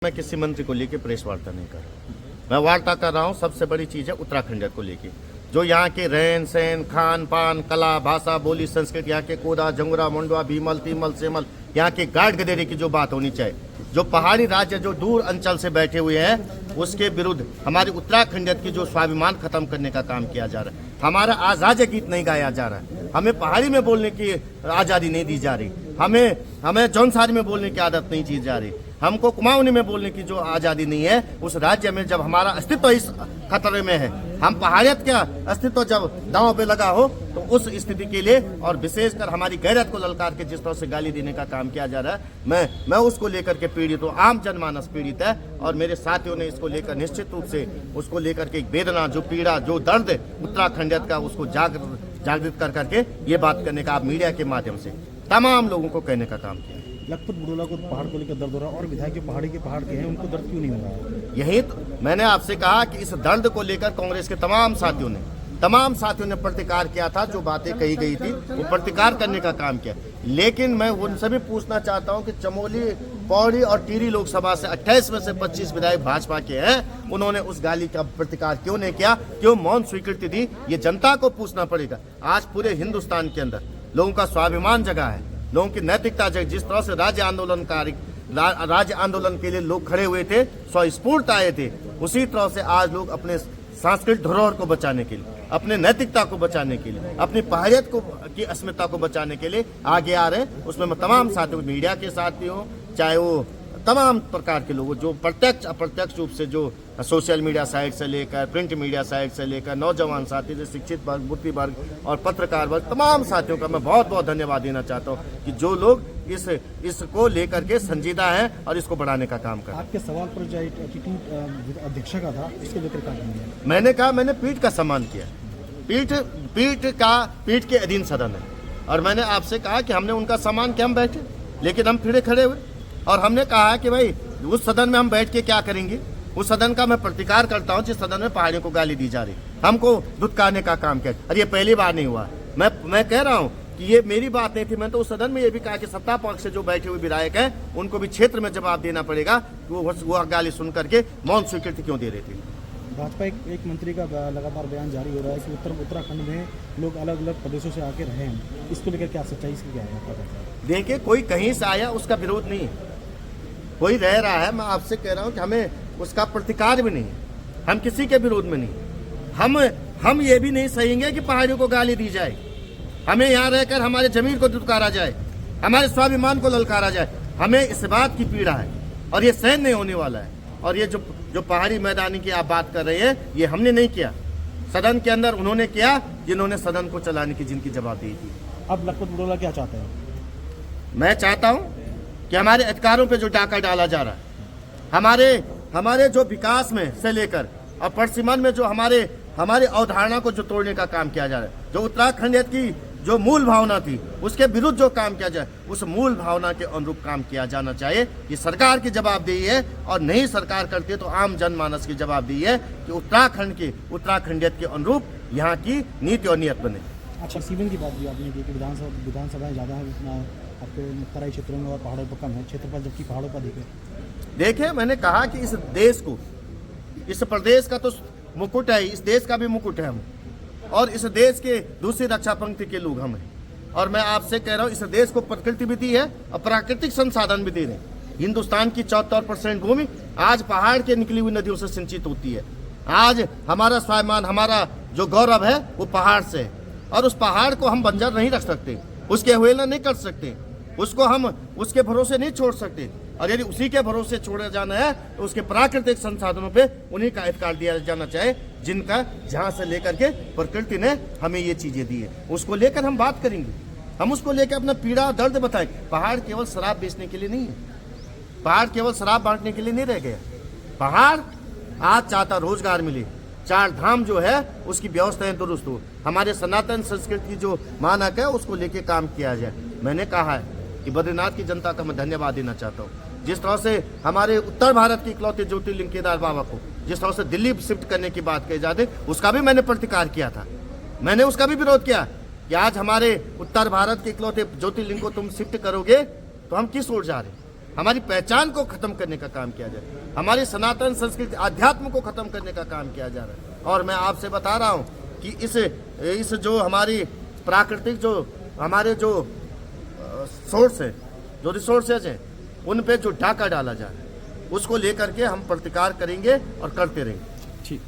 मैं किसी मंत्री को लेके प्रेस वार्ता नहीं कर रहा। मैं वार्ता कर रहा हूँ, सबसे बड़ी चीज है उत्तराखंड को लेके, जो यहाँ के रहन सहन, खान पान, कला, भाषा, बोली, संस्कृति, यहाँ के कोदा, जंगुरा, मुंडवा, भीमल, तीमल, सेमल, यहाँ के गाढ़ गधेरे की जो बात होनी चाहिए, जो पहाड़ी राज्य जो दूर अंचल से बैठे हुए हैं उसके विरुद्ध हमारी उत्तराखंड की जो स्वाभिमान खत्म करने का काम किया जा रहा है। हमारा आजाद गीत नहीं गाया जा रहा है, हमें पहाड़ी में बोलने की आज़ादी नहीं दी जा रही, हमें जौनसारी में बोलने की आदत नहीं दी जा रही, हमको कुमाऊनी में बोलने की जो आज़ादी नहीं है। उस राज्य में जब हमारा अस्तित्व इस खतरे में है, हम पहाड़ियत का अस्तित्व जब दांव पे लगा हो, तो उस स्थिति के लिए और विशेषकर हमारी गैरत को ललकार के जिस तरह से गाली देने का काम किया जा रहा है, मैं उसको लेकर के पीड़ित हूँ। आम जनमानस पीड़ित है और मेरे साथियों ने इसको लेकर निश्चित रूप से उसको लेकर के एक वेदना, जो पीड़ा, जो दर्द उत्तराखंडियत का, उसको जागृत कर करके ये बात करने का आप मीडिया के माध्यम से तमाम लोगों को कहने का काम किया। लखपत बुडोला को पहाड़ को लेकर दर्द हो रहा है और विधायक जो पहाड़ के हैं उनको दर्द क्यों नहीं हो रहा है? यही तो मैंने आपसे कहा कि इस दर्द को लेकर कांग्रेस के तमाम साथियों ने प्रतिकार किया था। जो बातें कही गई थी वो प्रतिकार करने का काम किया, लेकिन मैं उनसे भी पूछना चाहता हूं कि चमोली, पौड़ी और टिहरी लोकसभा से 28 में से 25 विधायक भाजपा के हैं, उन्होंने उस गाली का प्रतिकार क्यों नहीं किया, क्यों मौन स्वीकृति दी? ये जनता को पूछना पड़ेगा। आज पूरे हिंदुस्तान के अंदर लोगों का स्वाभिमान जगा है, लोगों की नैतिकता जग, जिस तरह से राज्य आंदोलन के लिए लोग खड़े हुए थे, स्वस्फूर्त आए थे, उसी तरह से आज लोग अपने सांस्कृतिक धरोहर को बचाने के लिए, अपने नैतिकता को बचाने के लिए, अपनी पहाड़ियत को की अस्मिता को बचाने के लिए आगे आ रहे हैं। उसमें मैं तमाम साथियों, मीडिया के साथी हों, चाहे वो तमाम प्रकार के लोग जो प्रत्यक्ष अप्रत्यक्ष रूप से, जो सोशल मीडिया साइट से लेकर प्रिंट मीडिया साइट से लेकर नौजवान साथी, जो शिक्षित वर्ग, बुद्धि वर्ग और पत्रकार वर्ग, तमाम साथियों का मैं बहुत बहुत धन्यवाद देना चाहता हूं कि जो लोग इसको लेकर के संजीदा हैं और इसको बढ़ाने का काम कर रहे हैं। आपके सवाल पर जो एटीट्यूड अध्यक्ष का था, इसके लेकर क्या कहेंगे? मैंने कहा, मैंने पीठ का सम्मान किया। पीठ के अधीन सदन है और मैंने आपसे कहा कि हमने उनका सम्मान किया, हम बैठे, लेकिन हम फिर खड़े हुए और हमने कहा कि भाई उस सदन में हम बैठ के क्या करेंगे? उस सदन का मैं प्रतिकार करता हूं जिस सदन में पहाड़ियों को गाली दी जा रही, हमको धुतकारने का काम किया। और ये पहली बार नहीं हुआ। मैं कह रहा हूं कि ये मेरी बात नहीं थी। मैं तो उस सदन में ये भी कहा कि सत्ता पक्ष से जो बैठे हुए विधायक हैं उनको भी क्षेत्र में जवाब देना पड़ेगा कि वो गाली सुन करके मौन स्वीकृति क्यों दे रही थी। भाजपा एक मंत्री का लगातार बयान जारी हो रहा है कि उत्तराखंड में लोग अलग अलग प्रदेशों से आके रहे हैं, इसको लेकर क्या सच्चाई, इसकी क्या है? देखिए, कोई कहीं से आया उसका विरोध नहीं है, कोई रह रहा है। मैं आपसे कह रहा हूं कि हमें उसका प्रतिकार भी नहीं है, हम किसी के विरोध में नहीं। हम ये भी नहीं सहेंगे कि पहाड़ियों को गाली दी जाए, हमें यहाँ रहकर हमारे जमीन को दुत्कारा जाए, हमारे स्वाभिमान को ललकारा जाए। हमें इस बात की पीड़ा है और ये सहन नहीं होने वाला है। और ये जो पहाड़ी मैदानी की आप बात कर रहे हैं, ये हमने नहीं किया, सदन के अंदर उन्होंने किया जिन्होंने सदन को चलाने की जिनकी जवाबदेही थी। अब लखपत बुडोला क्या चाहते हैं? मैं चाहता हूँ कि हमारे अधिकारों पे जो डाका डाला जा रहा है, हमारे जो विकास में से लेकर और परसिमन में जो हमारे अवधारणा को जो तोड़ने का काम किया जा रहा है, जो उत्तराखंड की जो मूल भावना थी उसके विरुद्ध जो काम किया जाए, उस मूल भावना के अनुरूप काम किया जाना चाहिए। ये सरकार की जवाबदेही है और नहीं सरकार करती है तो आम जनमानस की जवाबदेही है कि उत्तराखंडियत के अनुरूप यहाँ की नीति और नियत बने। अच्छा, सीवन की बात भी आपने की कि विधानसभाएं ज़्यादा है आपके तराई क्षेत्रों में और पहाड़ों पर कम है क्षेत्रफल, जबकि पहाड़ों पर देखिए, मैंने कहा कि इस देश को, इस प्रदेश का तो मुकुट है, इस देश का भी मुकुट है हम, और इस देश के दूसरी रक्षा पंक्ति के लोग हम हैं। और मैं आपसे कह रहा हूँ, इस देश को प्रकृति भी दी है और प्राकृतिक संसाधन भी दे रहे हैं। हिंदुस्तान की 74% भूमि आज पहाड़ के निकली हुई नदियों से सिंचित होती है। आज हमारा स्वाभिमान, हमारा जो गौरव है वो पहाड़ से है और उस पहाड़ को हम बंजर नहीं रख सकते, उसकी अवहेलना नहीं कर सकते, उसको हम उसके भरोसे नहीं छोड़ सकते। और यदि उसी के भरोसे छोड़ा जाना है तो उसके प्राकृतिक संसाधनों पे उन्हीं का अधिकार दिया जाना चाहिए, जिनका जहां से लेकर के प्रकृति ने हमें ये चीजें दी है। उसको लेकर हम बात करेंगे, हम उसको लेकर अपना पीड़ा दर्द बताएं। पहाड़ केवल शराब बेचने के लिए नहीं है, पहाड़ केवल शराब बांटने के लिए नहीं रह गया। पहाड़ आज चाहता रोजगार मिले, 4 धाम जो है उसकी व्यवस्थाएं दुरुस्त हो, हमारे सनातन संस्कृति की जो मानक है उसको लेके काम किया जाए। मैंने कहा है कि बद्रीनाथ की जनता का मैं धन्यवाद देना चाहता हूँ, जिस तरह से हमारे उत्तर भारत की इकलौते ज्योतिर्लिंग केदार बाबा को जिस तरह से दिल्ली शिफ्ट करने की बात कही जाती, उसका भी मैंने प्रतिकार किया था, मैंने उसका भी विरोध किया कि आज हमारे उत्तर भारत के इकलौते ज्योतिर्लिंग को तुम शिफ्ट करोगे तो हम किस ओर जा रहे हैं। हमारी पहचान को खत्म करने का काम किया जा रहा है, हमारी सनातन संस्कृति अध्यात्म को खत्म करने का काम किया जा रहा है। और मैं आपसे बता रहा हूँ कि इस जो हमारी प्राकृतिक जो हमारे जो सोर्स है, जो रिसोर्सेज हैं, उन पे जो डाका डाला जा रहा है, उसको लेकर के हम प्रतिकार करेंगे और करते रहेंगे। ठीक।